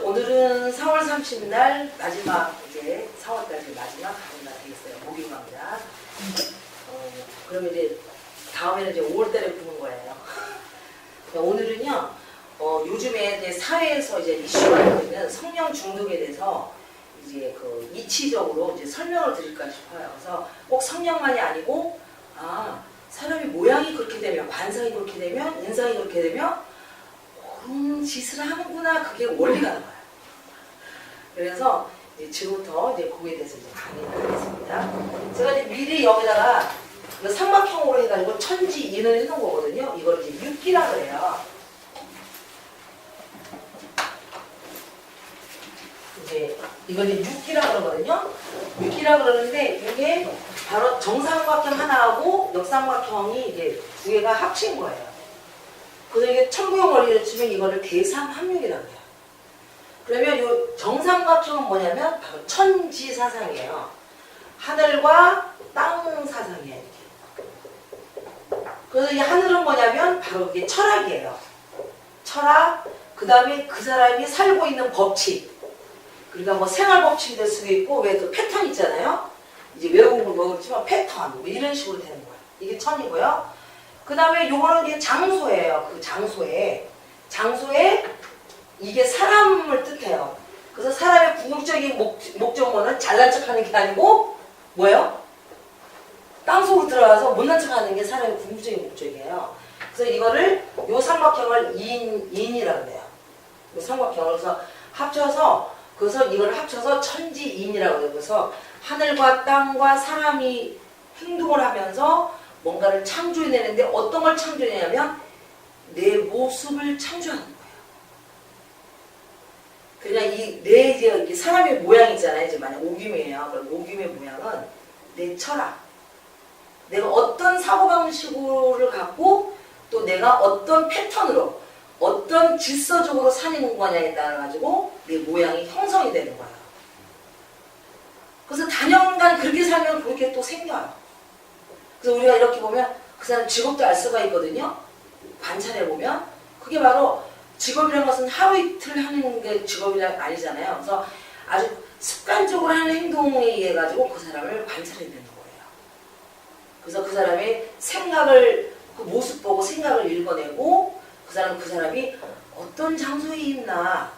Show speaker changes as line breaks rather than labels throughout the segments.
오늘은 4월 30일 날 마지막 이제 4월까지 마지막 강의가 되겠어요. 목요 강의라. 그러면 이제 다음에는 이제 5월달에 보는 거예요. 오늘은요. 요즘에 이제 사회에서 이제 이슈가 되고 있는 성령 중독에 대해서 이제 그 이치적으로 이제 설명을 드릴까 싶어요. 그래서 꼭 성령만이 아니고 사람이 모양이 그렇게 되면, 관상이 그렇게 되면, 인상이 그렇게 되면 그런 짓을 하는구나. 그게 원리가 나와요. 그래서 이제 지금부터 이제 그거에 대해서 이제 강의를 하겠습니다. 제가 이제 미리 여기다가 삼각형으로 해가지고 천지인을 해놓은 거거든요. 이걸 이제 육기라 그래요. 이제 이걸 이제 육기라 그러거든요. 육기라 그러는데 이게 바로 정삼각형 하나하고 역삼각형이 이제 두 개가 합친 거예요. 그래서 이게 천부형 원리를 치면 이거를 대삼합육이라고 해요. 그러면 이 정삼각형은 뭐냐면 바로 천지사상이에요. 하늘과 땅 사상이에요. 이렇게. 그래서 이 하늘은 뭐냐면 바로 그게 철학이에요. 철학, 그 다음에 그 사람이 살고 있는 법칙. 그러니까 뭐 생활 법칙이 될 수도 있고, 왜 그 패턴 있잖아요. 이제 외우는 거 그렇지만 패턴, 뭐 이런 식으로 되는 거예요. 이게 천이고요. 그 다음에 요거는 이제 장소예요. 그 장소에 이게 사람을 뜻해요. 그래서 사람의 궁극적인 목적어는 잘난 척하는 게 아니고 뭐예요? 땅속으로 들어가서 못난 척하는 게 사람의 궁극적인 목적이에요. 그래서 이거를 요 삼각형을 인이라고 해요. 요 삼각형을 그래서 합쳐서 이걸 합쳐서 천지인이라고 해요. 그래서 하늘과 땅과 사람이 행동을 하면서 뭔가를 창조해내는데 어떤 걸 창조해내냐면 내 모습을 창조하는 거예요. 그냥 이제 사람의 모양 있잖아요. 이제 만약 오뷐이에요. 그럼 오뷐의 모양은 내 철학. 내가 어떤 사고방식을 갖고 또 내가 어떤 패턴으로 어떤 질서적으로 사는 거냐에 따라 가지고 내 모양이 형성이 되는 거예요. 그래서 단연간 그렇게 살면 그렇게 또 생겨요. 그래서 우리가 이렇게 보면 그 사람 직업도 알 수가 있거든요. 관찰해보면 그게 바로 직업이라는 것은 하루 이틀 하는 게 직업이란 아니잖아요. 그래서 아주 습관적으로 하는 행동에 의해 가지고 그 사람을 관찰해야 되는 거예요. 그래서 그 사람의 생각을 그 모습 보고 생각을 읽어내고 그 사람이 어떤 장소에 있나,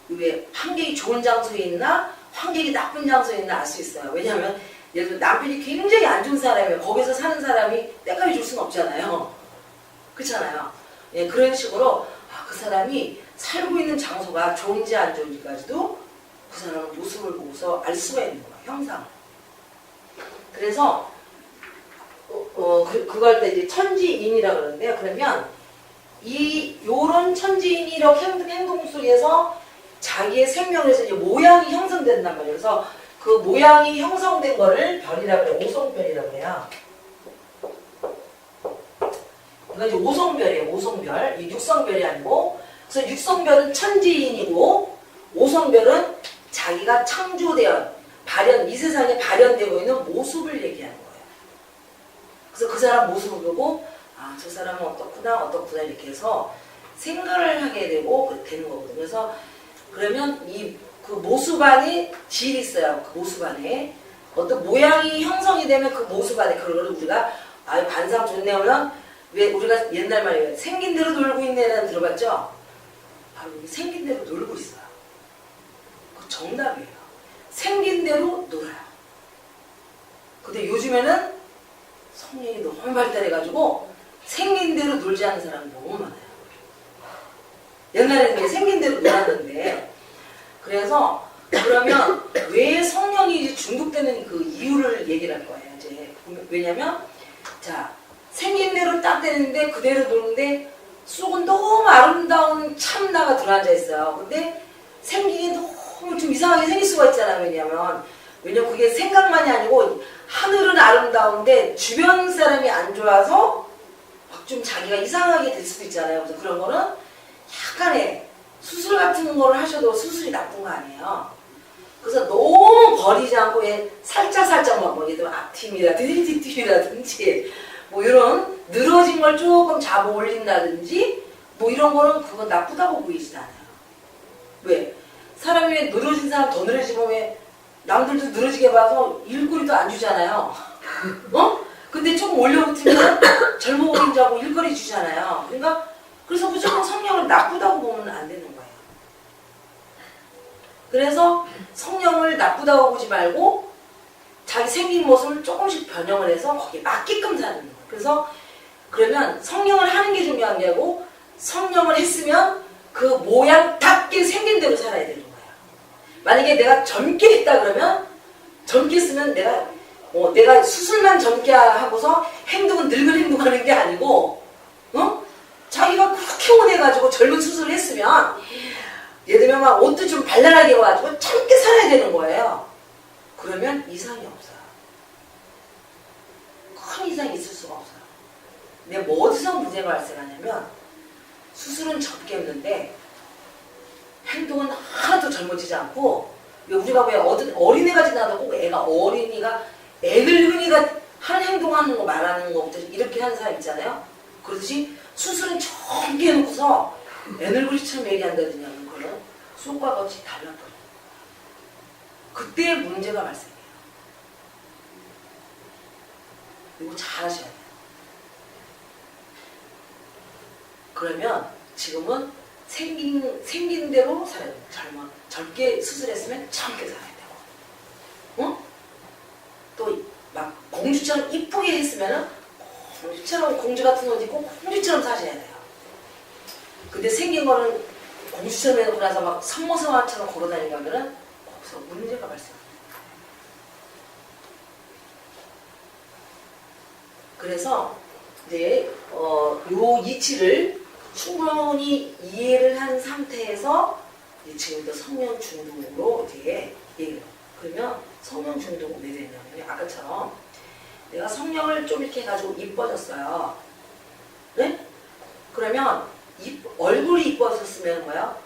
왜 환경이 좋은 장소에 있나, 환경이 나쁜 장소에 있나 알 수 있어요. 왜냐하면 예를 들어 남편이 굉장히 안 좋은 사람이에요. 거기서 사는 사람이 때까지 줄 수는 없잖아요. 그렇잖아요. 예, 그런 식으로 그 사람이 살고 있는 장소가 좋은지 안 좋은지까지도 그 사람의 모습을 보고서 알 수가 있는 거예요. 형상. 그래서 그거 할 때 이제 천지인이라고 그러는데요. 그러면 요런 천지인이 이렇게 행동 속에서 자기의 생명에서 이제 모양이 형성된단 말이에요. 그래서 그 모양이 형성된 거를 별이라고 해요. 오성별이라고 해요. 이건 이제 오성별이에요. 오성별. 이 육성별이 아니고. 그래서 육성별은 천지인이고, 오성별은 자기가 창조되어 이 세상에 발현되고 있는 모습을 얘기하는 거예요. 그래서 그 사람 모습을 보고, 저 사람은 어떻구나, 이렇게 해서 생각을 하게 되고, 되는 거거든요. 그래서, 그러면 그 모습 안에 질이 있어요. 그 모습 안에. 어떤 모양이 형성이 되면 그 모습 안에, 그걸 우리가, 관상 좋네요. 왜 우리가 옛날 말이에요. 생긴 대로 놀고 있네라는 들어봤죠? 바로 생긴 대로 놀고 있어요. 그 정답이에요. 생긴 대로 놀아요. 근데 요즘에는 성령이 너무 발달해가지고 생긴 대로 놀지 않는 사람이 너무 많아요. 옛날에는 생긴 대로 놀았는데, 그래서 그러면 왜 성령이 이제 중독되는 그 이유를 얘기를 할 거예요. 이제 왜냐면 생긴 대로 딱 되는데 그대로 노는데 속은 너무 아름다운 참나가 들어앉아 있어요. 근데 생기기 너무 좀 이상하게 생길 수가 있잖아요. 왜냐면 그게 생각만이 아니고 하늘은 아름다운데 주변 사람이 안 좋아서 막 좀 자기가 이상하게 될 수도 있잖아요. 그래서 그런 거는 약간의 수술 같은 거를 하셔도 수술이 나쁜 거 아니에요. 그래서 너무 버리지 않고 살짝만 뭐 예를 들면 앞팀이라든지 뒷팀이라든지 뭐 이런 늘어진 걸 조금 잡아 올린다든지 뭐 이런 거는 그건 나쁘다고 보이진 않아요. 왜? 사람이 왜 늘어진 사람 더 늘어지면 왜 남들도 늘어지게 봐서 일거리도 안 주잖아요. 어? 근데 조금 올려붙으면 젊어 보인다고 일거리 주잖아요. 그러니까 그래서 무조건 성령을 나쁘다고 보면 안 되는 거예요. 그래서 성령을 나쁘다고 보지 말고 자기 생긴 모습을 조금씩 변형을 해서 거기에 맞게끔 사는 거예요. 그래서 그러면 성령을 하는 게 중요한 게 아니고 성령을 했으면 그 모양답게 생긴 대로 살아야 되는 거예요. 만약에 내가 젊게 했다 그러면 젊게 했으면 내가 수술만 젊게 하고서 행동은 늙은 행동하는 게 아니고 자기가 그렇게 원해가지고 젊은 수술을 했으면 예를 들면 막 옷도 좀 발랄하게 와가지고 젊게 살아야 되는 거예요. 그러면 이상이 없어요. 큰 이상이 있을 수가 없어요. 근데 뭐 어디서 문제가 발생하냐면 수술은 젊게 했는데 행동은 하나도 젊어지지 않고 우리가 왜 어린애가 지나도 꼭 어린이가 애늙은이가 하는 행동하는 거 말하는 거부터 이렇게 하는 사람 있잖아요. 그러듯이 수술은 젊게 해놓고서 애늙은이처럼 얘기한다든지 하는 거는 수업과 같이 달라버려요. 그때 문제가 발생해요. 이거 잘 하셔야 돼요. 그러면 지금은 생긴 대로 살아야 돼요. 젊게 수술했으면 젊게 살아야 되고, 또 막 공주처럼 이쁘게 했으면은 공주처럼 공주 같은 옷 입고 공주처럼 사셔야 돼요. 근데 생긴 거는 공주처럼 해놓고 나서 막 성모성화처럼 걸어다니고 하면은 거기서 문제가 발생합니다. 그래서 이제 요 이치를 충분히 이해를 한 상태에서 지금부터 성령 중독으로 이제 얘기해요. 그러면 성령 중독은 왜 되냐면 아까처럼 내가 성령을 좀 이렇게 해가지고 이뻐졌어요. 네? 그러면 얼굴이 이뻐졌으면 뭐야?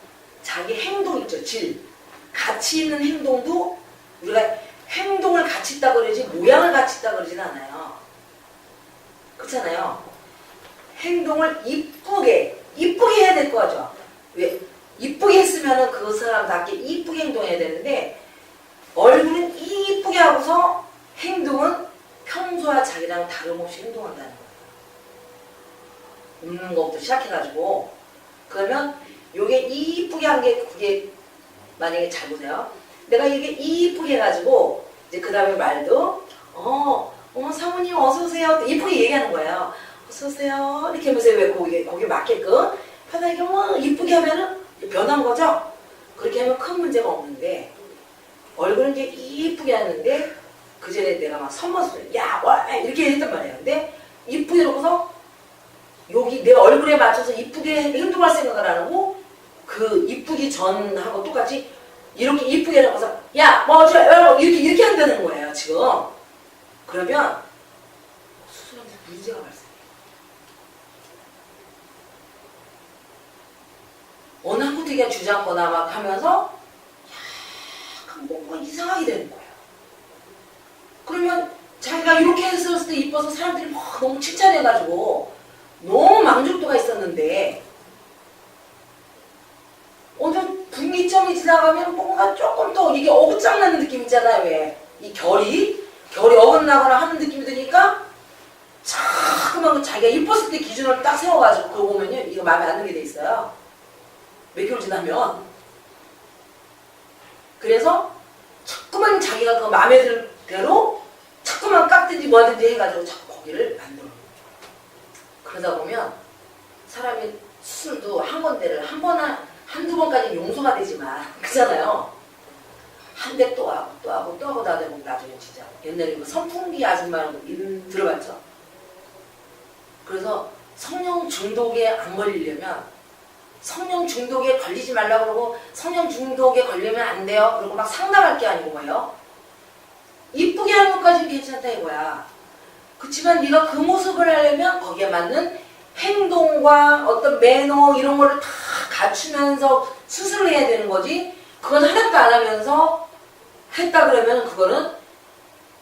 자기 행동 있죠. 질. 가치 있는 행동도 우리가 행동을 가치 있다 그러지 모양을 가치 있다 그러지는 않아요. 그렇잖아요. 행동을 이쁘게 해야 될 거죠. 왜? 이쁘게 했으면은 그 사람답게 이쁘게 행동해야 되는데 얼굴은 이쁘게 하고서 행동은 평소와 자기랑 다름없이 행동한다는 거예요. 웃는 것부터 시작해가지고 그러면 요게 이쁘게 한 게 그게 만약에 잘 보세요. 내가 이게 이쁘게 해가지고 이제 그 다음에 말도 사모님 어서오세요 이쁘게 얘기하는 거예요. 어서오세요 이렇게 하면서 왜 거기에 맞게끔 편하게 이쁘게 하면은 변한 거죠. 그렇게 하면 큰 문제가 없는데 얼굴은 이제 이쁘게 하는데 그 전에 내가 막 선머스를 이렇게 했단 말이에요. 근데 이쁘게 해놓고서 여기 내 얼굴에 맞춰서 이쁘게 행동할 생각을 안 하고 그 이쁘기 전하고 똑같이 이렇게 이쁘게 해놓고서 이렇게 한다는 거예요 지금. 그러면 수술하면서 문제가 발생해요. 어느 한 곳에 그냥 주저앉거나 막 하면서 약간 뭔가 이상하게 되는 거예요. 그러면 자기가 이렇게 했을 때 이뻐서 사람들이 막 너무 칭찬해가지고 너무 만족도가 있었는데 어느 분기점이 지나가면 뭔가 조금 더 이게 어긋장나는 느낌 있잖아요. 왜? 이 결이 어긋나거나 하는 느낌이 드니까 자꾸만 자기가 이뻤을 때 기준을 딱 세워가지고 그거 보면요 이거 마음에 안 들게 돼 있어요. 몇 개월 지나면. 그래서 자꾸만 자기가 그 마음에 들 대로 자꾸만 깎든지 뭐든지 해가지고 자꾸 거기를 만들어. 그러다 보면 사람이 수술도 한 건데를 한두 번까지 용서가 되지만 그잖아요. 한 대 또 하고 나중에 진짜 옛날에 그 선풍기 아줌마라고 이름 들어봤죠? 그래서 성령 중독에 안 걸리려면 성령 중독에 걸리지 말라고 그러고 성령 중독에 걸리면 안 돼요. 그리고 막 상담할 게 아니고 뭐예요? 이쁘게 하는 것까지는 괜찮다 이거야. 그렇지만 네가 그 모습을 하려면 거기에 맞는 행동과 어떤 매너 이런 거를 다 갖추면서 수술을 해야 되는 거지. 그건 하나도 안 하면서 했다 그러면 그거는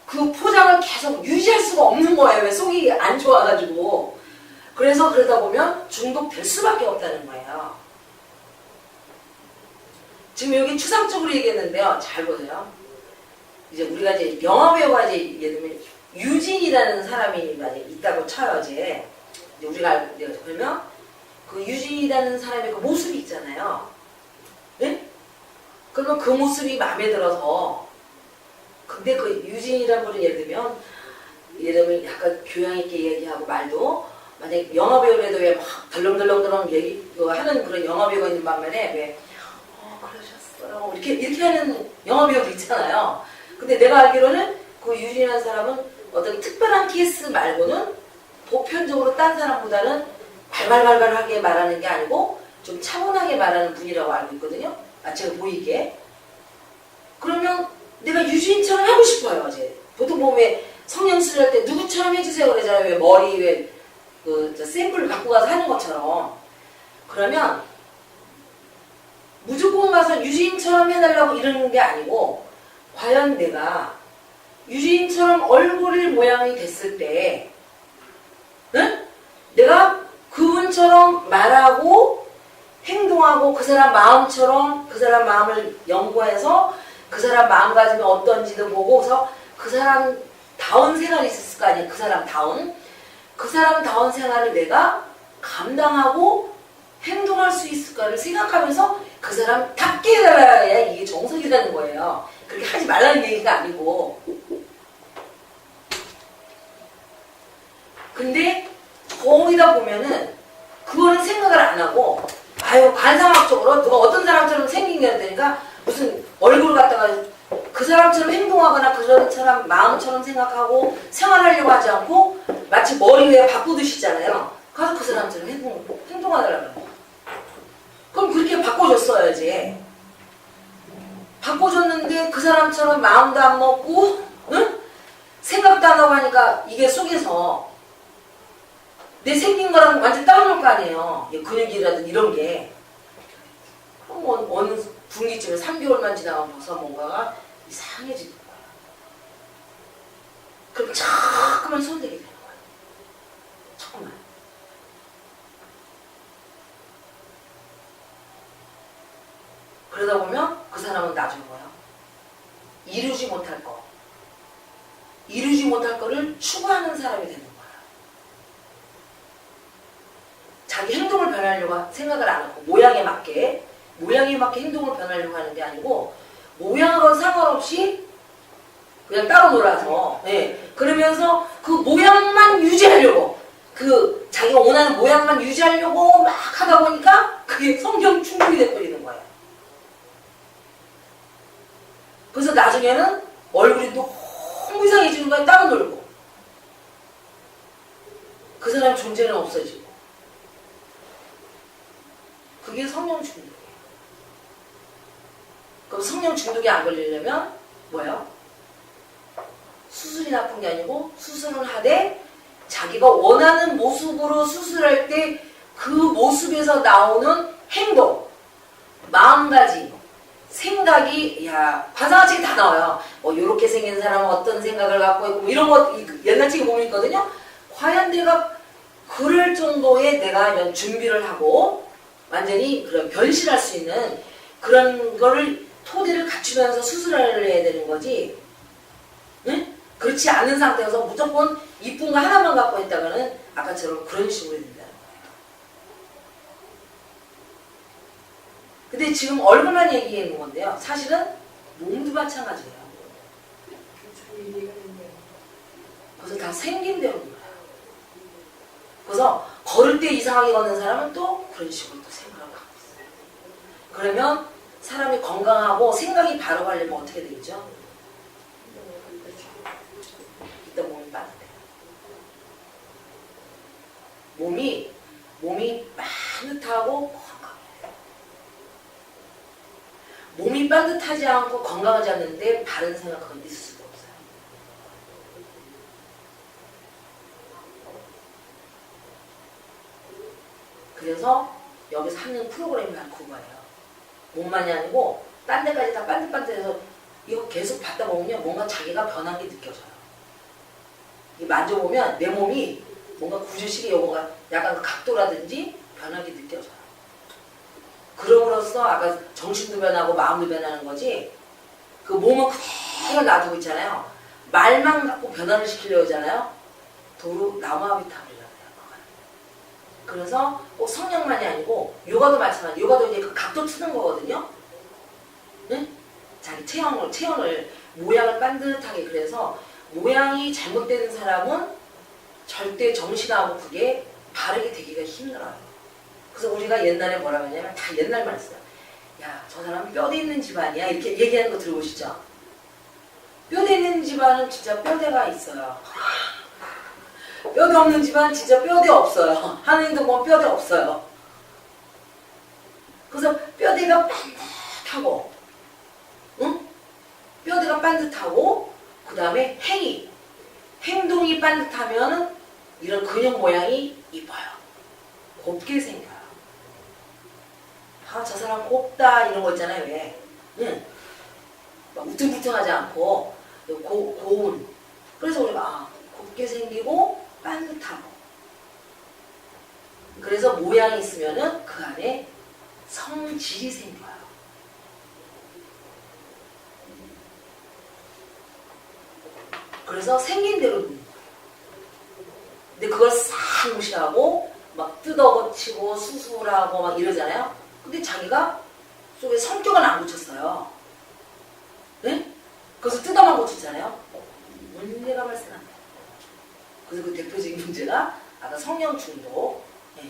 그 포장을 계속 유지할 수가 없는 거예요. 왜 속이 안 좋아가지고. 그래서 그러다 보면 중독될 수밖에 없다는 거예요. 지금 여기 추상적으로 얘기했는데요. 잘 보세요. 이제 우리가 이제 영화배우가 이제 예를 들면 유진이라는 사람이 만약 있다고 쳐요. 이제 우리가 알고 그러면 그 유진이라는 사람의 그 모습이 있잖아요. 네? 그러면 그 모습이 마음에 들어서 근데 그 유진이라는 분은 예를 들면 약간 교양 있게 얘기하고 말도 만약 영화배우라도 왜 막 덜렁덜렁 얘기 하는 그런 영화배우가 있는 반면에 왜 그러셨어요 이렇게 하는 영화배우도 있잖아요. 근데 내가 알기로는 그 유진이라는 사람은 어떤 특별한 케이스 말고는 보편적으로 딴 사람보다는 발발발발하게 말하는 게 아니고 좀 차분하게 말하는 분이라고 알고 있거든요. 제가 보이게. 그러면 내가 유진처럼 하고 싶어요. 이제 보통 보면 성형수술 할 때 누구처럼 해주세요 그러잖아요. 왜 머리 왜 샘플을 갖고 가서 하는 것처럼. 그러면 무조건 가서 유진처럼 해달라고 이러는 게 아니고 과연 내가 유진처럼 얼굴 모양이 됐을 때 응? 내가 그분처럼 말하고 행동하고 그 사람 마음처럼 그 사람 마음을 연구해서 그 사람 마음가짐이 어떤지도 보고서 그 사람 다운 생활이 있었을 거 아니에요. 그 사람 다운 생활을 내가 감당하고 행동할 수 있을까를 생각하면서 그 사람 답게 해달라야 이게 정석이라는 거예요. 그렇게 하지 말라는 얘기가 아니고. 근데 거기다 보면은 그거는 생각을 안 하고 관상학적으로 누가 어떤 사람처럼 생긴 게 되니까 무슨 얼굴을 갖다가 그 사람처럼 행동하거나 그 사람 마음처럼 생각하고 생활하려고 하지 않고 마치 머리 위에 바꾸듯이잖아요. 가서 그 사람처럼 행동하더라고요. 그럼 그렇게 바꿔줬어야지. 바꿔줬는데 그 사람처럼 마음도 안 먹고 응? 생각도 안 하고 하니까 이게 속에서 내 생긴 거랑 완전 다운올 거 아니에요. 근육이라든 이런 게. 그럼 어느 분기쯤에 3개월만 지나면 벌써 뭔가가 이상해지는 거야. 그럼 자꾸만 손대게 되는 거야. 자꾸만. 그러다 보면 그 사람은 나중에 뭐야? 이루지 못할 거를 추구하는 사람이 되는 거야. 자기 행동을 변하려고 생각을 안 하고 모양에 맞게 행동을 변하려고 하는 게 아니고 모양하고 상관없이 그냥 따로 놀아서 그러면서 그 모양만 유지하려고 그 자기가 원하는 모양만 유지하려고 막 하다 보니까 그게 성경 충돌이 돼버리는 거예요. 그래서 나중에는 얼굴이 너무 이상해지는 거야. 따로 놀고 그 사람 존재는 없어지고 그게 성령 중독이에요. 그럼 성령 중독이 안 걸리려면 뭐예요? 수술이 나쁜 게 아니고 수술은 하되 자기가 원하는 모습으로 수술할 때 그 모습에서 나오는 행동, 마음가짐, 생각이 관상학 책이 다 나와요. 요렇게 생긴 사람은 어떤 생각을 갖고 있고 이런 거 옛날 책에 보면 있거든요. 과연 내가 그럴 정도의 내가 준비를 하고 완전히 그런 변신할 수 있는 그런 거를 토대를 갖추면서 수술을 해야 되는 거지. 응? 그렇지 않은 상태에서 무조건 이쁜 거 하나만 갖고 있다가는 아까처럼 그런 식으로 된다는 거예요. 근데 지금 얼굴만 얘기해 놓은 건데요. 사실은 몸도 마찬가지예요. 그래서 다 생긴 대로 놀아요. 그래서 걸을 때 이상하게 걷는 사람은 또 그런 식으로 또 생각을 하고 있어요. 그러면 사람이 건강하고 생각이 바로 가려면 어떻게 되겠죠? 일단 몸이 빠듯해요. 몸이 빠듯하고 건강해요. 몸이 빠듯하지 않고 건강하지 않는데 바른 생각은 있을 수가 없어요. 그래서 여기서 하는 프로그램이 바로 그거예요. 몸만이 아니고 딴 데까지 다 반듯반듯해서 이거 계속 받다 보면 뭔가 자기가 변한 게 느껴져요. 만져보면 내 몸이 뭔가 구조식의 요거가 약간 그 각도라든지 변하게 느껴져요. 그럼으로써 아까 정신도 변하고 마음도 변하는 거지, 그 몸은 그대로 놔두고 있잖아요. 말만 갖고 변화를 시키려고 하잖아요. 도로 나무아비타불이라고 해요. 그래서 꼭 성령만이 아니고 요가도 마찬가지. 요가도 이제 그 각도 트는 거거든요. 응? 자기 체형을 모양을 반듯하게. 그래서 모양이 잘못되는 사람은 절대 정신하고 그게 바르게 되기가 힘들어요. 그래서 우리가 옛날에 뭐라고 했냐면 다 옛날 말 했어요. 야, 저 사람은 뼈대 있는 집안이야. 이렇게 얘기하는 거 들어보시죠? 뼈대 있는 집안은 진짜 뼈대가 있어요. 뼈대 없는 집안 진짜 뼈대 없어요. 하느님도 보면 뼈대 없어요. 그래서 뼈대가 반듯하고, 응? 뼈대가 반듯하고, 그 다음에 행동이 반듯하면 이런 근육 모양이 이뻐요. 곱게 생겨요. 아, 저 사람 곱다 이런 거 있잖아요. 왜? 응. 막 우퉁부퉁하지 않고 고운. 그래서 우리가 곱게 생기고 반듯하고. 그래서 모양이 있으면은 그 안에 성질이 생겨요. 그래서 생긴 대로 있는 거예요. 근데 그걸 싹 무시하고 막 뜯어고치고 수술하고 막 이러잖아요. 근데 자기가 속에 성격은 안 고쳤어요. 네? 그래서 뜯어만 고쳤잖아요. 문제가 발생한다. 그래서 그 대표적인 문제가 아까 성령 중독. 네.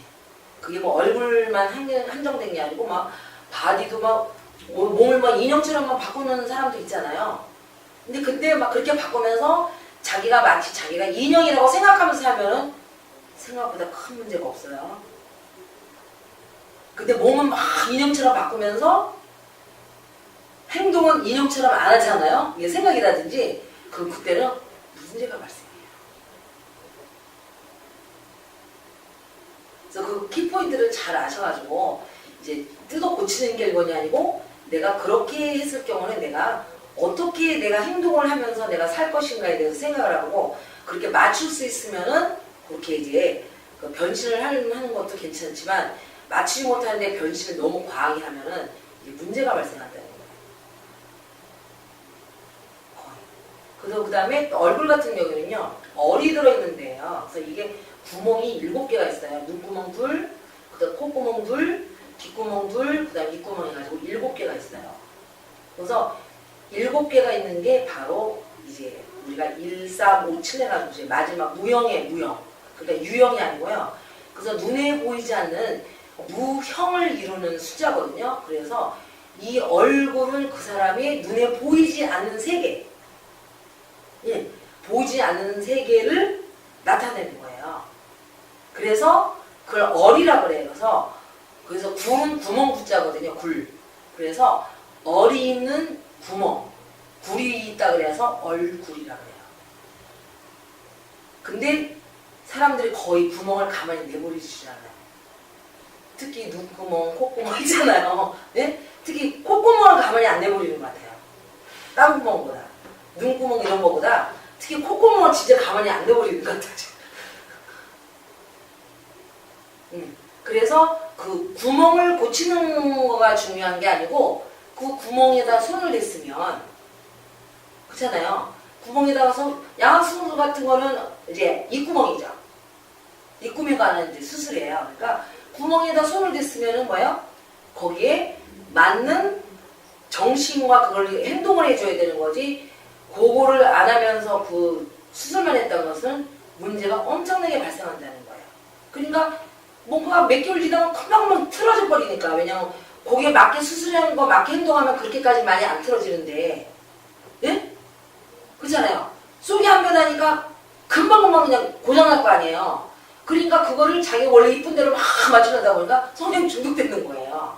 그게 뭐 얼굴만 한정된 게 아니고 막 바디도 막 몸을 막 인형처럼 막 바꾸는 사람도 있잖아요. 근데 그때 막 그렇게 바꾸면서 자기가 마치 자기가 인형이라고 생각하면서 하면은 생각보다 큰 문제가 없어요. 근데 몸은 막 인형처럼 바꾸면서 행동은 인형처럼 안 하잖아요. 이게 생각이라든지. 그럼 그때는 문제가 발생해요. 그래서 그 키포인트를 잘 아셔가지고 이제 뜯어 고치는 게 1번이 아니고 내가 그렇게 했을 경우는 내가 어떻게 내가 행동을 하면서 내가 살 것인가에 대해서 생각을 하고 그렇게 맞출 수 있으면은 그렇게 이제 그 변신을 하는 것도 괜찮지만 맞추지 못하는데 변신을 너무 과하게 하면은 이제 문제가 발생한다는 거예요. 그래서 그 다음에 얼굴 같은 경우는요, 얼이 들어있는데요. 그래서 이게 구멍이 7개가 있어요. 눈구멍 둘, 그 다음 콧구멍 둘, 뒷구멍 둘, 그 다음 입구멍 해가지고 7개가 있어요. 그래서 7개가 있는 게 바로 이제 우리가 1, 3, 5, 7 해가지고 이제 마지막 무형의 무형. 그러니까 유형이 아니고요. 그래서 눈에 보이지 않는 무형을 이루는 숫자거든요. 그래서 이 얼굴은 그 사람의 눈에 보이지 않는 세계, 예, 보이지 않는 세계를 나타내는 거예요. 그래서 그걸 얼이라 그래요. 그래서 굴은 구멍 구자거든요. 굴. 그래서 얼이 있는 구멍, 굴이 있다 그래서 얼굴이라 그래요. 근데 사람들이 거의 구멍을 가만히 내버리지 않아요. 특히 눈구멍, 콧구멍 있잖아요. 네? 특히 콧구멍을 가만히 안 내버리는 것 같아요. 딴 구멍보다. 눈구멍 이런 거보다 특히 콧구멍을 진짜 가만히 안 내버리는 것 같아요. 그래서 그 구멍을 고치는 거가 중요한 게 아니고 그 구멍에다 손을 댔으면, 그렇잖아요. 구멍에다가 양악수술 같은 거는 이제 입구멍이죠. 입구멍에 관한 이제 수술이에요. 그러니까 구멍에다 손을 댔으면은 뭐예요? 거기에 맞는 정신과 그걸 행동을 해줘야 되는 거지. 그거를 안 하면서 그 수술만 했다는 것은 문제가 엄청나게 발생한다는 거예요. 그러니까 뭔가 몇 개월 지나면 금방 틀어져 버리니까. 왜냐면 거기에 맞게 수술하는 거 맞게 행동하면 그렇게까지 많이 안 틀어지는데, 예? 그렇잖아요. 속이 안 변하니까 금방금방 그냥 고장날 거 아니에요. 그러니까 그거를 자기 원래 이쁜 대로 막 맞추려다 보니까 성형 중독되는 거예요.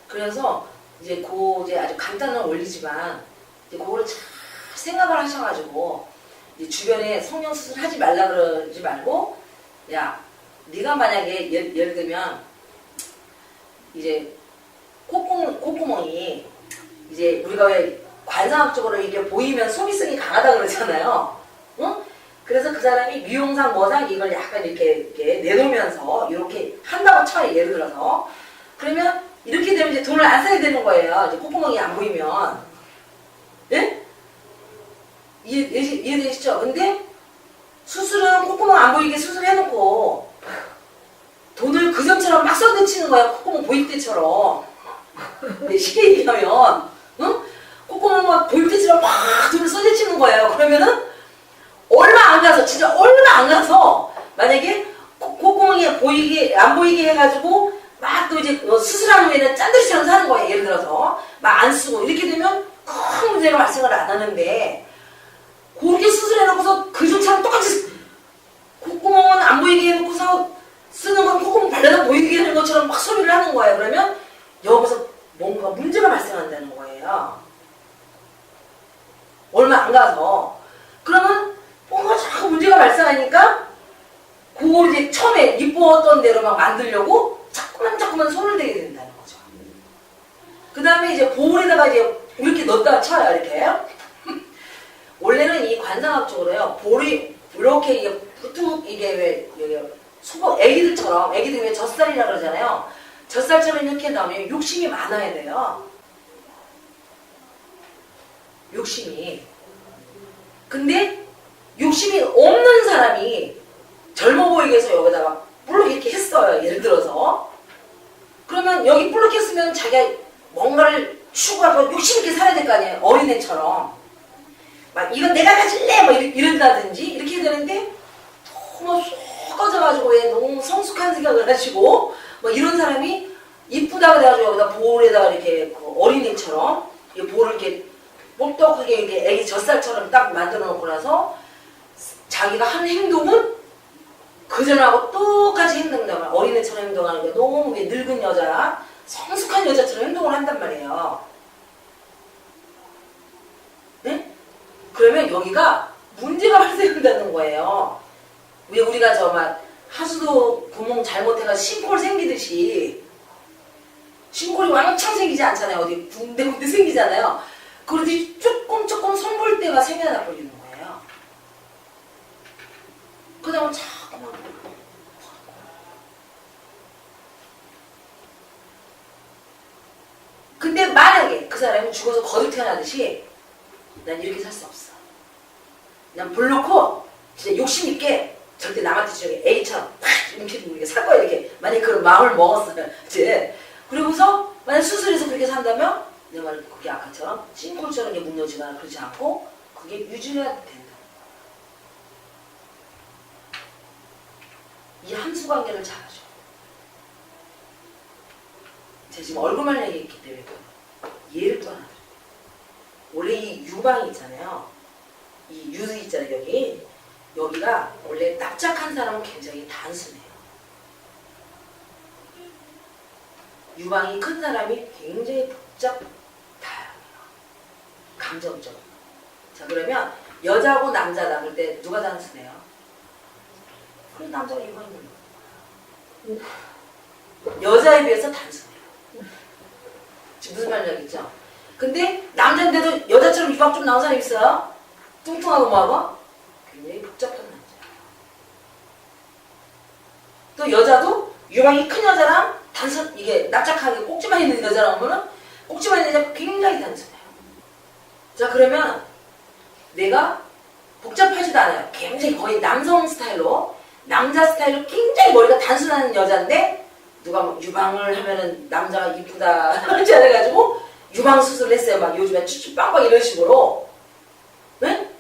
그래서 이제 이제 아주 간단한 원리지만 이제 그거를 잘 생각을 하셔가지고 이제 주변에 성형 수술 하지 말라 그러지 말고, 야, 네가 만약에 예를 들면 이제 콧구멍이 이제 우리가 왜 관상학적으로 이게 보이면 소비성이 강하다 그러잖아요. 응? 그래서 그 사람이 미용상 뭐상 이걸 약간 이렇게 내놓으면서 이렇게 한다고 쳐요. 예를 들어서. 그러면 이렇게 되면 이제 돈을 안 써야 되는 거예요. 이제 콧구멍이 안 보이면. 예? 이해되시죠? 근데 수술은 콧구멍 안 보이게 수술해놓고 돈을 그 전처럼 막 쏟아치는 거야. 콧구멍 보일 때처럼. 쉽게 얘기하면 응? 콧구멍 막 보일 때처럼 막 돈을 쏟아치는 거예요. 그러면은 얼마 안 가서 진짜 얼마 안 가서 만약에 콧구멍이 보이게 안 보이게 해가지고 막 또 이제 수술한 후에는 짠들이처럼 사는 거예요. 예를 들어서 막 안 쓰고 이렇게 되면 큰 문제가 발생을 안 하는데 그렇게 수술해놓고서 그전처럼 똑같이 콧구멍은 안 보이게 해놓고서 쓰는 건 콧구멍 발라서 보이게 하는 것처럼 막 소비를 하는 거예요. 그러면 여기서 뭔가 문제가 발생한다는 거예요. 얼마 안 가서. 그러면 뭔가 자꾸 문제가 발생하니까 그걸 이제 처음에 이뻤던 대로 막 만들려고 자꾸만 손을 대게 된다는 거죠. 그 다음에 이제 볼에다가 이제 이렇게 넣었다가 쳐요. 이렇게. 원래는 이 관상학적으로요. 볼이 이렇게 이게 툭 이게 왜 여기 소복 애기들처럼 애기들 왜 젖살이라 그러잖아요. 젖살처럼 이렇게 나오면 욕심이 많아야 돼요. 욕심이. 근데 욕심이 없는 사람이 젊어 보이게 해서 여기다가 볼록 이렇게 했어요. 예를 들어서. 그러면 여기 볼록 했으면 자기가 뭔가를 추구하고 욕심 있게 살아야 될 거 아니에요. 어린애처럼. 막 이건 내가 가질래! 뭐 이런다든지 이렇게 되는데 너무 쏙 꺼져가지고 왜 너무 성숙한 생각을 하시고 뭐 이런 사람이 이쁘다고 해가지고 여기다 볼에다가 이렇게 그 어린애처럼 이 볼을 이렇게 똑똑하게 이렇게 애기 젖살처럼 딱 만들어 놓고 나서 자기가 하는 행동은 그전하고 똑같이 행동한단 말이에요. 어린애처럼 행동하는 게 너무 늙은 여자, 성숙한 여자처럼 행동을 한단 말이에요. 네? 그러면 여기가 문제가 발생한다는 거예요. 왜 우리가 저 막 하수도 구멍 잘못해가 심골 생기듯이 심골이 왕창 생기지 않잖아요. 어디 군데군데 생기잖아요. 그러듯이 조금 손볼 때가 생겨나 버리는 거예요. 그 다음에 자꾸만 근데 만약에 그 사람이 죽어서 거듭 태어나듯이 난 이렇게 살 수 없어. 난 볼 놓고 진짜 욕심 있게 절대 남한테 저기 A처럼 팍 이렇게 살 거야 이렇게. 만약에 그런 마음을 먹었어요. 이제 그리고서 만약 수술해서 그렇게 산다면 내 말은 그게 아까처럼 싱골처럼 게 무너지거나 그러지 않고 그게 유지가 된다. 이 함수관계를 잘하죠. 제가 지금 얼굴만 얘기했기 때문에 예를 또 하나 드릴게요. 원래 이 유방이 있잖아요. 이 유 있잖아요. 여기가 원래 납작한 사람은 굉장히 단순해요. 유방이 큰 사람이 굉장히 다양해요. 감정적으로. 자 그러면 여자하고 남자다 그럴 때 누가 단순해요? 그래 남자가 유방이 넓은 거예요. 여자에 비해서 단순해요. 지금 무슨 말인지 알겠죠? 근데 남자인데도 여자처럼 유방 좀 나온 사람 있어요? 뚱뚱하고 뭐하고? 굉장히 복잡한 남자예요. 또 여자도 유방이 큰 여자랑 이게 납작하게 꼭지만 있는 여자랑 하면은 꼭지만 있는 여자가 굉장히 단순해요. 자 그러면 내가 복잡하지도 않아요. 굉장히 거의 남성 스타일로 남자 스타일로 굉장히 머리가 단순한 여자인데 누가 뭐 유방을 하면은 남자가 이쁘다 하지 않아가지고 유방 수술을 했어요. 막 요즘에 쭈쭈빵빵 이런 식으로. 네?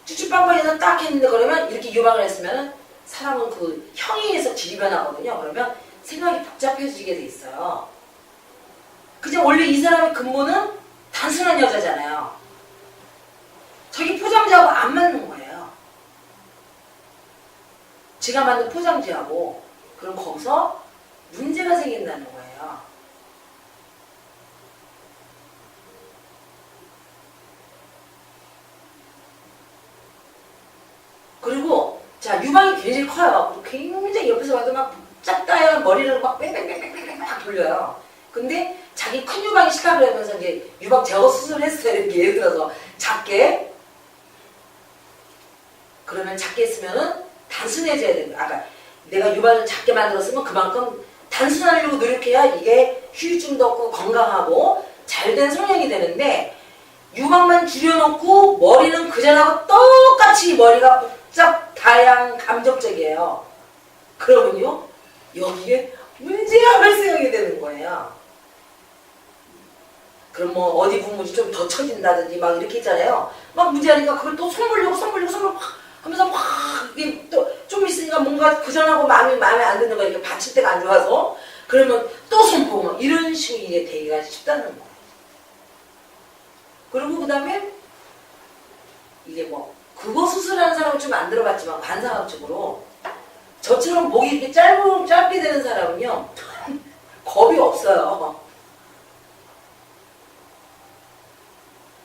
쭈쭈빵빵에서 딱 했는데 그러면 이렇게 유방을 했으면은 사람은 그 형이에서 질이 변하거든요. 그러면 생각이 복잡해지게 돼 있어요. 그냥 원래 이 사람의 근본은 단순한 여자잖아요. 저기 포장지하고 안 맞는 거예요. 지가 만든 포장지하고. 그럼 거기서 문제가 생긴다는 거예요. 그리고 자 유방이 굉장히 커요. 굉장히 옆에서 봐도 막 복잡다양한 머리를 막 뺑뺑뺑뺑뺑 막 돌려요. 근데 자기 큰 유방이 싫다 그러면서 이제 유방 제거 수술을 했어요. 이렇게 예를 들어서 작게. 그러면 작게 했으면은 단순해져야 되는 거야. 아까 내가 유방을 작게 만들었으면 그만큼 단순하려고 노력해야 이게 휴유증도 없고 건강하고 잘된 성형이 되는데 유방만 줄여놓고 머리는 그전하고 똑같이 머리가 복잡 다양 감정적이에요. 그러면요 여기에 문제가 발생하게 되는 거예요. 그럼 뭐 어디 부분이 좀 더 처진다든지 막 이렇게 있잖아요. 막 문제하니까 그걸 또 손 벌리고 하면서 막 이게 또 좀 있으니까 뭔가 그전하고 마음에 안 드는 거 이렇게 받칠 때가 안 좋아서 그러면 또 손 보고 막 이런 식으로 이게 되기가 쉽다는 거예요. 그리고 그 다음에 이게 뭐 그거 수술하는 사람은 좀 안 들어봤지만 관상학적으로 저처럼 목이 이렇게 짧게 되는 사람은요 겁이 없어요.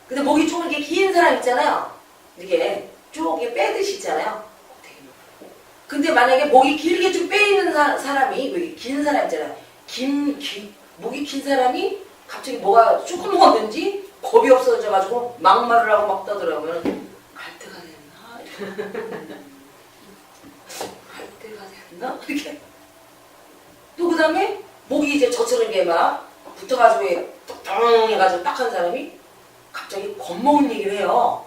근데 목이 좀 이렇게 긴 사람 있잖아요. 이렇게 쭉 이렇게 빼듯이 있잖아요. 근데 만약에 목이 길게 좀 빼있는 사람이 왜 긴 사람 있잖아요. 목이 긴 사람이 갑자기 뭐가 조금 먹었는지 겁이 없어져가지고 막말을 하고 막 떠들어가면 갈 때가 됐나? 갈 때가 됐나? 이렇게. 또 그 다음에 목이 이제 저처럼 이게 막 붙어가지고 뚱 해가지고 딱 한 사람이 갑자기 겁먹은 얘기를 해요.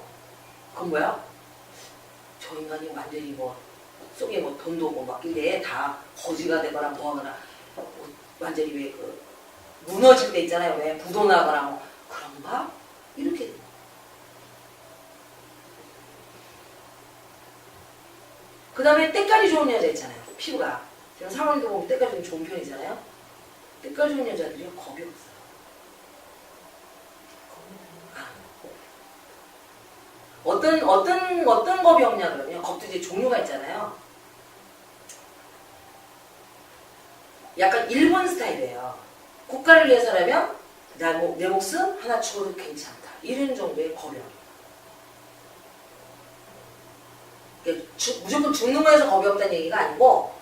그건 뭐야? 저 인간이 완전히 뭐 속에 뭐 돈도 오고 막 이래 다 거지가 되거나 뭐하거나 완전히 왜 그 무너질 때 있잖아요. 왜 부도나거나 뭐 그런가? 이렇게. 그 다음에 때깔이 좋은 여자 있잖아요. 피부가. 지금 상원이도 보면 때깔이 좀 좋은 편이잖아요. 때깔 좋은 여자들이 겁이 없어요. 어떤 겁이 없냐 그러면 겁도 이제 종류가 있잖아요. 약간 일본 스타일이에요. 국가를 위해서라면 내 목숨 하나 죽어도 괜찮다. 이런 정도의 겁이 없어요. 무조건 죽는 거에서 겁이 없다는 얘기가 아니고,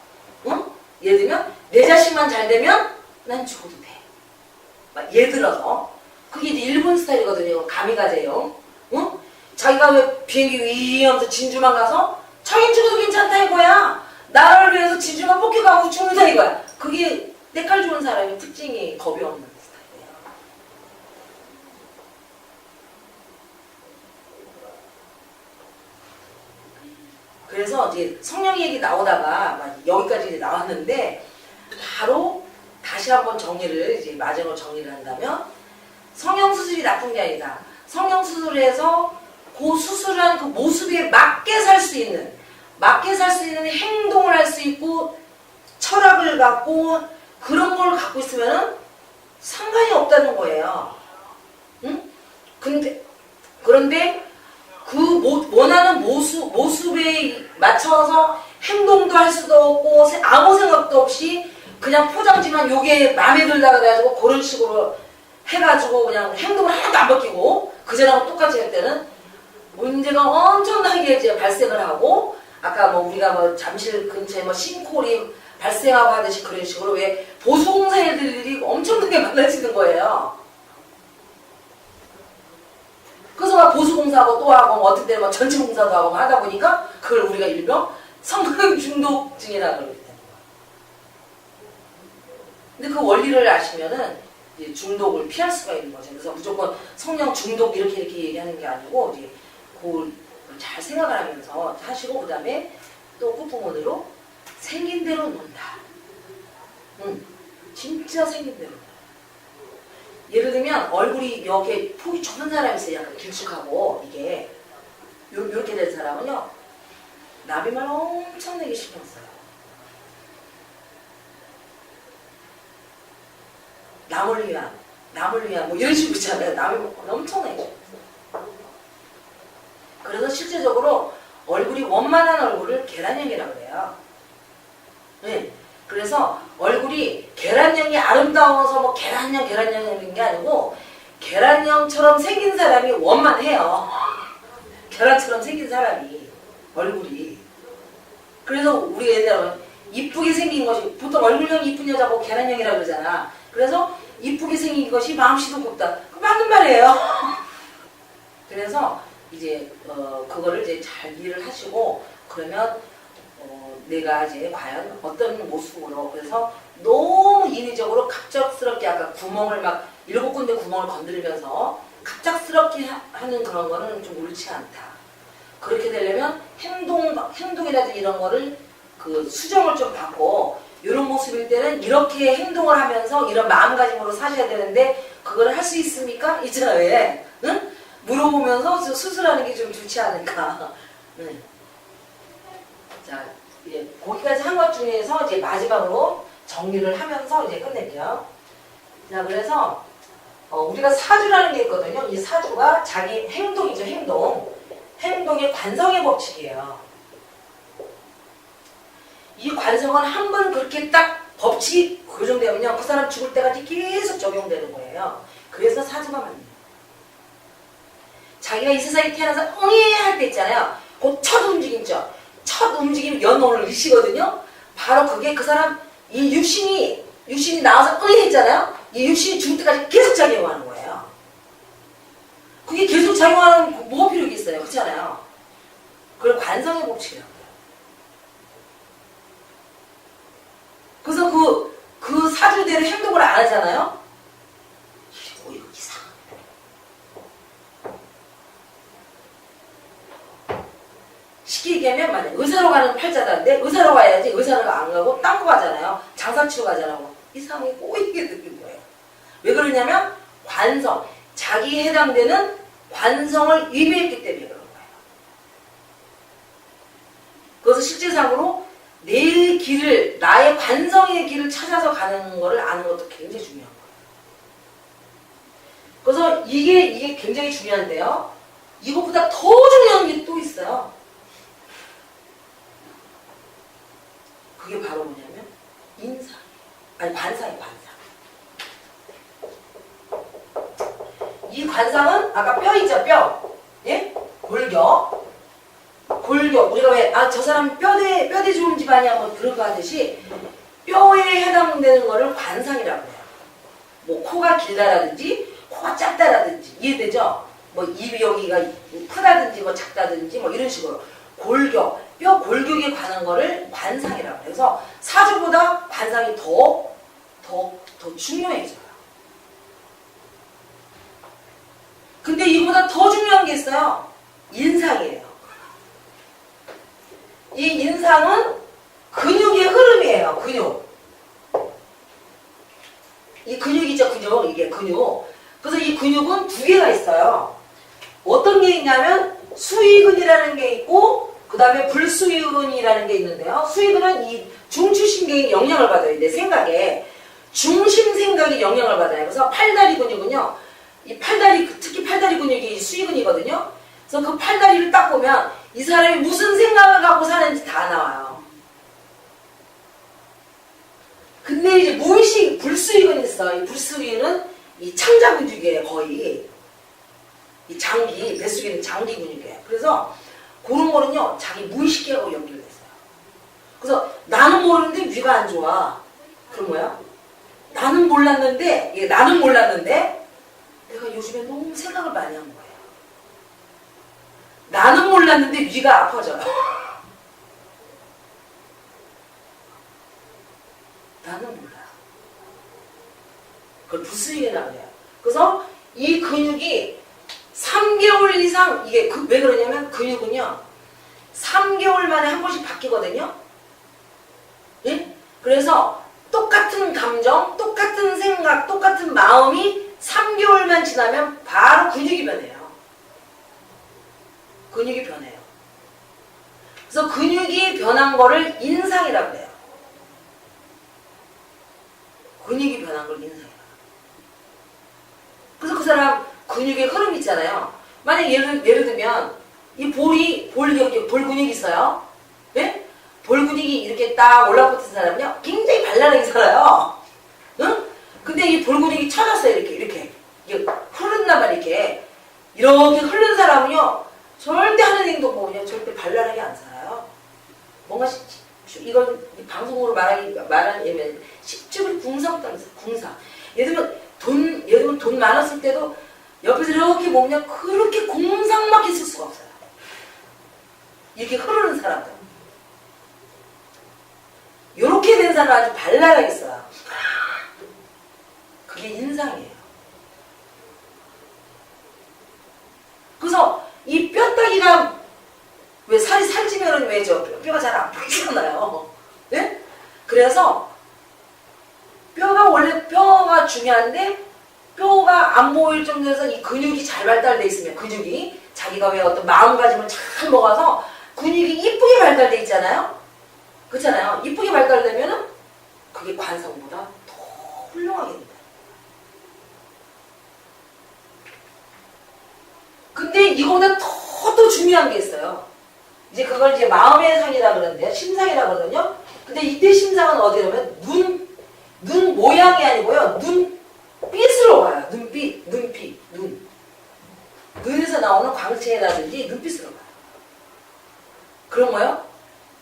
응? 예를 들면 내 자식만 잘 되면 난 죽어도 돼. 막 예를 들어서 그게 이제 일본 스타일이거든요. 가미가제요. 응? 자기가 왜 비행기 위 하면서 진주만 가서 자긴 죽어도 괜찮다 이거야. 나라를 위해서 진주만 뽑혀가고 죽는다 이거야. 그게 때깔 좋은 사람의 특징이 겁이 없는 스타일이에요. 그래서 이제 성령 얘기 나오다가 여기까지 이제 나왔는데 바로 다시 한번 정리를 이제 마지막으로 정리를 한다면 성형 수술이 나쁜 게 아니다. 성형 수술을 해서 그 수술한 그 모습에 맞게 살 수 있는 행동을 할 수 있고 철학을 갖고 그런 걸 갖고 있으면은 상관이 없다는 거예요. 응? 그런데 그 원하는 모습에 맞춰서 행동도 할 수도 없고 아무 생각도 없이 그냥 포장지만 요게 마음에 들다 그래가지고 그런 식으로 해가지고 그냥 행동을 하나도 안 바뀌고 그전하고 똑같이 할 때는 문제가 엄청나게 이제 발생을 하고 아까 뭐 우리가 뭐 잠실 근처에 뭐 싱크홀이 발생하고 하듯이 그런 식으로 왜 보수공사 애들이 엄청나게 많아지는 거예요. 그래서 막 보수공사하고 또 하고 뭐 어떤 때는 막 전체공사도 하고 뭐 하다 보니까 그걸 우리가 일명 성형 중독증이라고 그러거든요. 근데 그 원리를 아시면은 이제 중독을 피할 수가 있는 거죠. 그래서 무조건 성형 중독 이렇게 얘기하는 게 아니고 이제 그걸 잘 생각을 하면서 하시고 그 다음에 또 끝부분으로 생긴 대로 논다. 진짜 생긴 대로. 예를 들면 얼굴이 이렇게 폭이 좁은 사람이 있어요. 약간 길쭉하고 이게 이렇게 된 사람은요 나비만 엄청나게 신경 써요. 남을 위한 뭐 이런 식으로 있잖아요. 남을 엄청나게 신경 써요. 그래서 실제적으로 얼굴이 원만한 얼굴을 계란형이라고 해요. 네. 그래서 얼굴이 계란형이 아름다워서 뭐 계란형인 게 아니고 계란형처럼 생긴 사람이 원만해요. 계란처럼 생긴 사람이 얼굴이. 그래서 우리 옛날에 이쁘게 생긴 것이 보통 얼굴형이 이쁜 여자고 계란형이라고 그러잖아. 그래서 이쁘게 생긴 것이 마음씨도 곱다. 그 맞는 말이에요. 그래서 이제 그거를 이제 잘 이해를 하시고 그러면 내가 이제 과연 어떤 모습으로 그래서 너무 인위적으로 갑작스럽게 아까 구멍을 막 7군데 구멍을 건드리면서 갑작스럽게 하는 그런 거는 좀 옳지 않다. 그렇게 되려면 행동이라든지 이런 거를 그 수정을 좀 받고 이런 모습일 때는 이렇게 행동을 하면서 이런 마음가짐으로 사셔야 되는데 그걸 할 수 있습니까? 있잖아요. 왜? 응? 물어보면서 수술하는 게 좀 좋지 않을까. 응. 자, 이제 거기까지 한 것 중에서 이제 마지막으로 정리를 하면서 이제 끝낼게요. 자, 그래서 우리가 사주라는 게 있거든요. 이 사주가 자기 행동이죠, 행동. 행동의 관성의 법칙이에요. 이 관성은 한 번 그렇게 딱 법칙이 고정되면요, 그 사람 죽을 때까지 계속 적용되는 거예요. 그래서 사주가 맞네요. 자기가 이 세상에 태어나서 응애 할 때 있잖아요. 그 첫 움직임죠. 첫 움직임 연혼을 일시거든요. 바로 그게 그 사람 이 육신이 나와서 응애 했잖아요. 이 육신이 죽을 때까지 계속 작용하는 거예요. 그게 계속 작용하는 뭐가 필요겠어요. 그렇잖아요. 그걸 관성의 법칙이라고 해요. 그래서 그 사주대로 행동을 안 하잖아요. 이거 이상해. 쉽게 얘기하면 만약 의사로 가는 팔자다인데 의사로 가야지 의사로 안 가고 딴 거 가잖아요. 장사치러 가잖아요. 이상하게 꼬이게 느낀 거예요. 왜 그러냐면 관성, 자기에 해당되는 관성을 위배했기 때문에 그런 거예요. 그래서 실제상으로 내 길을, 나의 관성의 길을 찾아서 가는 거를 아는 것도 굉장히 중요한 거예요. 그래서 이게 굉장히 중요한데요. 이것보다 더 중요한 게 또 있어요. 그게 바로 뭐냐면 인상. 아니 관상이에요. 관상. 이 관상은 아까 뼈 있죠. 뼈. 예? 골격. 우리가 왜 저 사람 뼈대 좋은 집안이야 뭐 그런 거 하듯이 뼈에 해당되는 거를 관상이라고 해요. 뭐 코가 길다라든지 코가 작다라든지 이해되죠? 뭐 입이 여기가 크다든지 뭐 작다든지 뭐 이런 식으로 골격, 뼈 골격에 관한 거를 관상이라고 해요. 그래서 사주보다 관상이 더 중요해져요. 근데 이거보다 더 중요한 게 있어요. 인상이에요. 이 인상은 근육의 흐름이에요. 근육. 이 근육이죠. 근육. 이게 근육. 그래서 이 근육은 두 개가 있어요. 어떤 게 있냐면 수의근이라는 게 있고 그 다음에 불수의근이라는 게 있는데요. 수의근은 이 중추신경이 영향을 받아요. 내 생각에. 중심 생각이 영향을 받아요. 그래서 팔다리 근육은요. 이 팔다리, 특히 팔다리 근육이 수의근이거든요. 그래서 그 팔다리를 딱 보면 이 사람이 무슨 생각을 갖고 사는지 다 나와요. 근데 이제 무의식, 불수의근이 있어. 이 불수의근은 이 창자 근육이에요, 거의. 이 장기, 뱃속에 있는 장기 근육이에요. 그래서 그런 거는요, 자기 무의식하고 연결됐어요. 그래서 나는 모르는데 위가 안 좋아. 그런 거야. 나는 몰랐는데 내가 요즘에 너무 생각을 많이 한 거예요. 나는 몰랐는데 위가 아파져요. 나는 몰라요. 그걸 불수의근이라고 해요. 그래서 이 근육이 3개월 이상, 이게 왜 그러냐면 근육은요 3개월 만에 한 번씩 바뀌거든요. 예? 그래서 똑같은 감정, 똑같은 생각, 똑같은 마음이 3개월만 지나면 바로 근육이 변해요. 근육이 변해요. 그래서 근육이 변한 거를 인상이라고 해요. 근육이 변한 걸 인상이라고 해요. 그래서 그 사람 근육의 흐름 있잖아요. 만약 예를 들면 이 볼 근육이 있어요. 네? 볼 근육이 이렇게 딱 올라붙은 사람은요 굉장히 발랄하게 살아요. 응? 근데 이 볼 근육이 쳐졌어요. 이렇게 흐른단 말이야. 이렇게 흐른 사람은요 절대 하는 행동 보면 절대 발랄하게 안 살아요. 뭔가 이건 방송으로 말하면 십주일 궁상. 예를 들면 예를 들면 돈 많았을 때도 옆에서 이렇게 먹냐 그렇게 공상막 있을 수가 없어요. 이렇게 흐르는 사람들. 이렇게 된 사람은 아주 발랄하겠어요. 그게 인상이에요. 그래서 이 뼈다귀가 왜 살찌면은 왜죠? 뼈가 잘 안 보이잖아요. 네? 그래서 뼈가 중요한데 뼈가 안 보일 정도에서 이 근육이 잘 발달돼 있으면 근육이 자기가 왜 어떤 마음가짐을 잘 먹어서 근육이 이쁘게 발달돼 있잖아요. 그렇잖아요. 이쁘게 발달되면은 그게 관성보다 더 훌륭하게 됩니다. 근데 이거보다 더 중요한 게 있어요. 이제 그걸 이제 마음의 상이라 그러는데요. 심상이라 그러거든요. 근데 이때 심상은 어디냐면 눈 모양이 아니고요. 눈빛으로 와요. 눈. 눈에서 나오는 광채라든지 눈빛으로 와요. 그런 거요?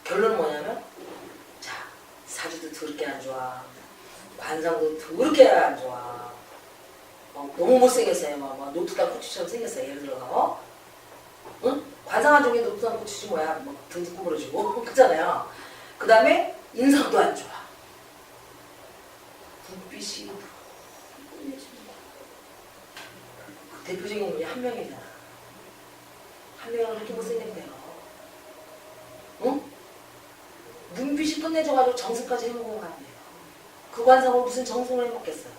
결론은 뭐냐면 자, 사주도 더럽게 안 좋아. 관상도 더럽게 안 좋아. 너무 못생겼어요. 노트다 고추처럼 생겼어요. 예를 들어서. 응? 관상한 중에 노트다 고추지 뭐야. 등지 구부러지고. 그렇잖아요. 그 다음에 인상도 안 좋아. 눈빛이 그 대표적인 분이 한 명이잖아. 한 명은 그렇게 못생겼대요. 응? 눈빛이 끝내줘가지고 정승까지 해먹은 거 아니에요. 그 관상을 무슨 정승을 해먹겠어요.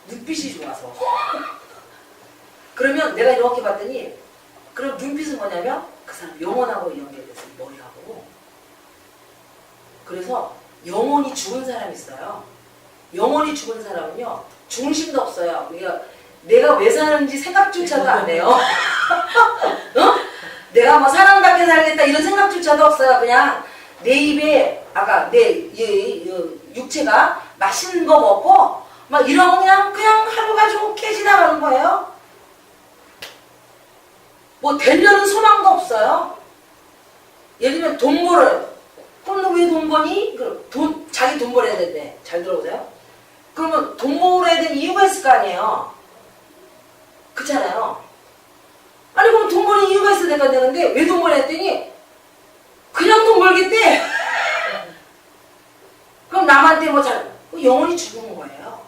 눈빛이 좋아서. 그러면 내가 이렇게 봤더니 그럼 눈빛은 뭐냐면 그 사람 영혼하고 연결돼서 머리하고. 그래서 영혼이 죽은 사람이 있어요. 영혼이 죽은 사람은요 중심도 없어요. 그러니까 내가 왜 사는지 생각조차도 안 해요. 어? 내가 뭐 사람답게 살겠다 이런 생각조차도 없어요. 그냥 내 입에 아까 내 육체가 맛있는 거 먹고 막 이러고 그냥 하루가 좋게 지나가는 거예요. 뭐 되려는 소망도 없어요. 예를 들면 돈 벌어요. 그럼 너 왜 돈 버니? 그럼 자기 돈 벌어야 된대. 잘 들어보세요. 그러면 돈 벌어야 되는 이유가 있을 거 아니에요. 그렇잖아요. 아니 그럼 돈 버는 이유가 있어야 되는데 왜 돈 벌어야 했더니 그냥 돈 벌겠대. 그럼 남한테 영혼이 죽은 거예요.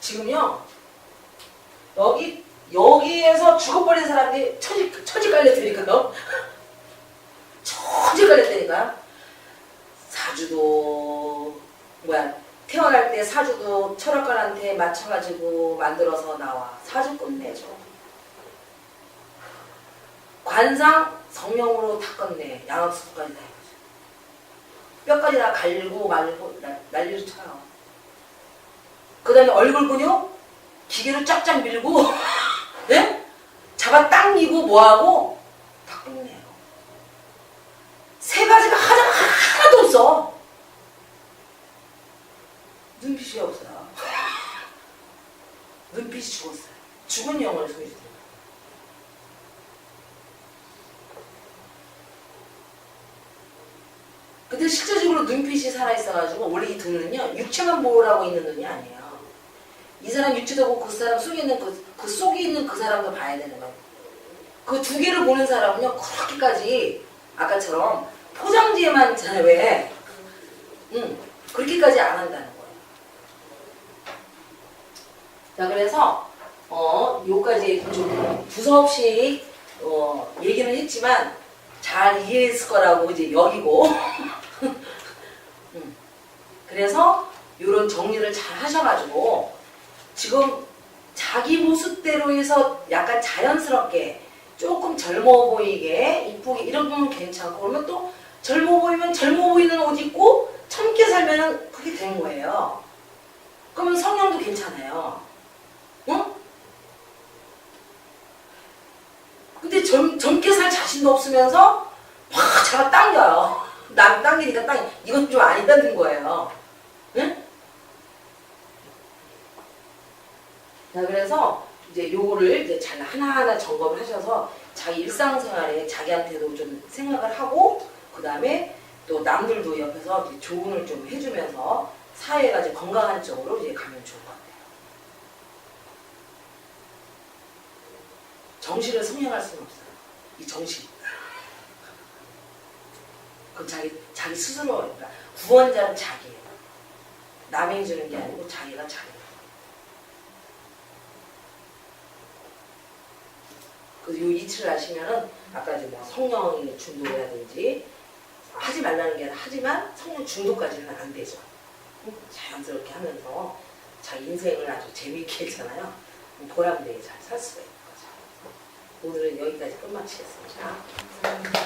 지금요 여기에서 죽어버린 사람들이 처지 깔렸으니까요. 처지 깔렸다니까요. 사주도 태어날 때 사주도 철학관한테 맞춰가지고 만들어서 나와. 사주 끝내줘. 관상 성령으로 다 끝내. 양압수까지 다 해보죠. 뼈까지 다 갈고 말고 난리를 쳐요. 그 다음에 얼굴 근육 기계로 쫙쫙 밀고 네? 잡아 당기고 뭐하고 다 끝내요. 세 가지가 하나도 없어. 눈빛이 없어요. 눈빛이 죽었어요. 죽은 영혼을 소개해주세요. 근데 실제적으로 눈빛이 살아있어가지고 원래 이 눈은요 육체만 보호하고 있는 눈이 아니에요. 이 사람 육체도 보고 그 사람 속에 있는 그 속에 있는 그 사람도 봐야 되는 거예요. 그 두 개를 보는 사람은요 그렇게까지 아까처럼 포장지에만 있잖아요. 왜? 그렇게까지 안 한다는 거예요. 자 그래서 요까지 좀 두서없이 얘기는 했지만 잘 이해했을 거라고 이제 여기고 그래서 요런 정리를 잘 하셔가지고 지금 자기 모습대로 해서 약간 자연스럽게 조금 젊어 보이게 이쁘게 이런 거면 괜찮고 그러면 또 젊어 보이면 젊어 보이는 옷 입고 젊게 살면은 그게 된 거예요. 그러면 성형도 괜찮아요. 응? 근데 젊게 살 자신도 없으면서 막 잡아 당겨요. 남 당기니까 이건 좀 아니다는 거예요. 응? 자, 그래서 이제 요거를 이제 잘 하나하나 점검을 하셔서 자기 일상생활에 자기한테도 좀 생각을 하고, 그 다음에 또 남들도 옆에서 이제 조언을 좀 해주면서 사회가 이제 건강한 쪽으로 이제 가면 좋을 것 같아요. 정신을 성향할 수는 없어요. 이 정신. 그건 자기 스스로, 그러니까 구원자는 자기예요. 남이 주는 게 아니고 자기가 자기예요. 그래서 이 이치를 아시면은 아까 이제 뭐 성령 중독이라든지 하지 말라는 게 아니라 하지만 성령 중독까지는 안 되죠. 자연스럽게 하면서 자기 인생을 아주 재미있게 했잖아요. 보람되게 잘 살 수가 있는 거죠. 오늘은 여기까지 끝마치겠습니다.